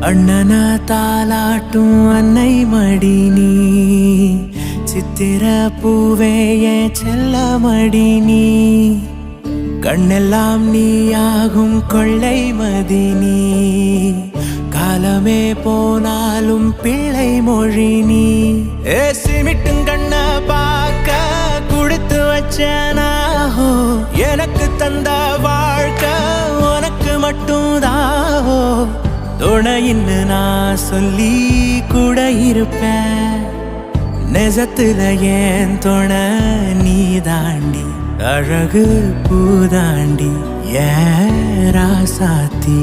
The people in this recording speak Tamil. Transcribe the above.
அண்ணன தாலாட்டும் அன்னை மடி நீ சித்திர பூவே என் செல்ல மடி நீ கண்ணெல்லாம் நீயாகும் கொள்ளை மதி நீ காலமே போனாலும் பிள்ளை மொழி நீ சிமிட்டும் கண்ண பார்க்க குடுத்து வச்சனாஹோ எனக்கு தந்த வாழ்க்கை உனக்கு மட்டும் தாவோ துணையின்னு நான் சொல்லி கூட இருப்பேன் நெசத்துல ஏன் துணை நீ தாண்டி அழகு பூதாண்டி ஏ ராசாத்தி